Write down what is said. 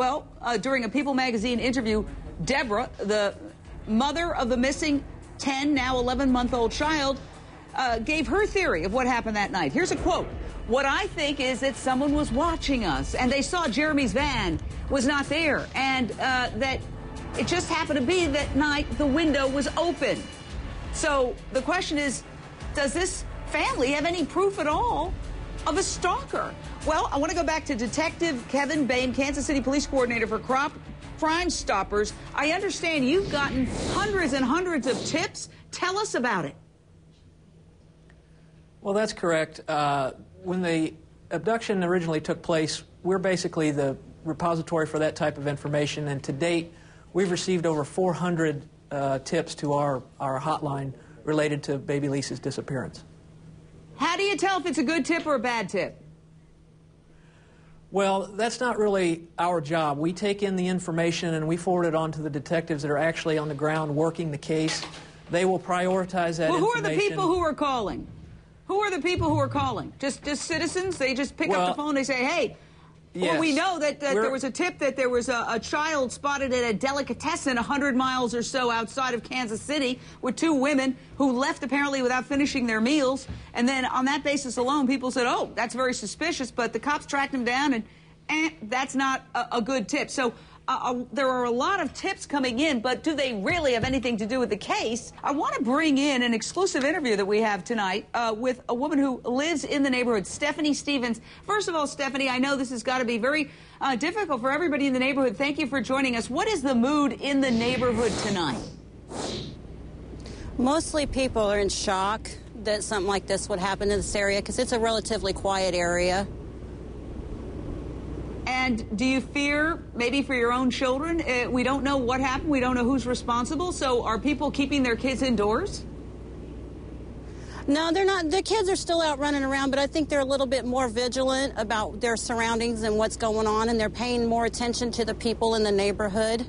Well, during a People magazine interview, Deborah, the mother of the missing 10, now 11-month-old child, gave her theory of what happened that night. Here's a quote. "What I think is that someone was watching us, and they saw Jeremy's van was not there, and that it just happened to be that night the window was open." So the question is, does this family have any proof at all of a stalker? Well, I want to go back to Detective Kevin Bain, Kansas City Police Coordinator for Crime Stoppers. I understand you've gotten hundreds and hundreds of tips. Tell us about it. Well, that's correct. When the abduction originally took place, we're basically the repository for that type of information, and to date, we've received over 400 tips to our hotline related to baby Lisa's disappearance. How do you tell if it's a good tip or a bad tip? Well, that's not really our job. We take in the information and we forward it on to the detectives that are actually on the ground working the case. They will prioritize that information. Well, who are the people who are calling? Who are the people who are calling? Just citizens? They just pick up the phone and they say, hey. Yes. Well, we know that there was a tip that there was a child spotted at a delicatessen 100 miles or so outside of Kansas City with two women who left apparently without finishing their meals. And then on that basis alone, people said, oh, that's very suspicious. But the cops tracked them down, and that's not a good tip. So there are a lot of tips coming in, but do they really have anything to do with the case? I want to bring in an exclusive interview that we have tonight with a woman who lives in the neighborhood, Stephanie Stevens. First of all, Stephanie, I know this has got to be very difficult for everybody in the neighborhood. Thank you for joining us. What is the mood in the neighborhood tonight? Mostly people are in shock that something like this would happen in this area because it's a relatively quiet area. And do you fear, maybe for your own children? We don't know what happened. We don't know who's responsible. So are people keeping their kids indoors? No, they're not. The kids are still out running around, but I think they're a little bit more vigilant about their surroundings and what's going on, and they're paying more attention to the people in the neighborhood.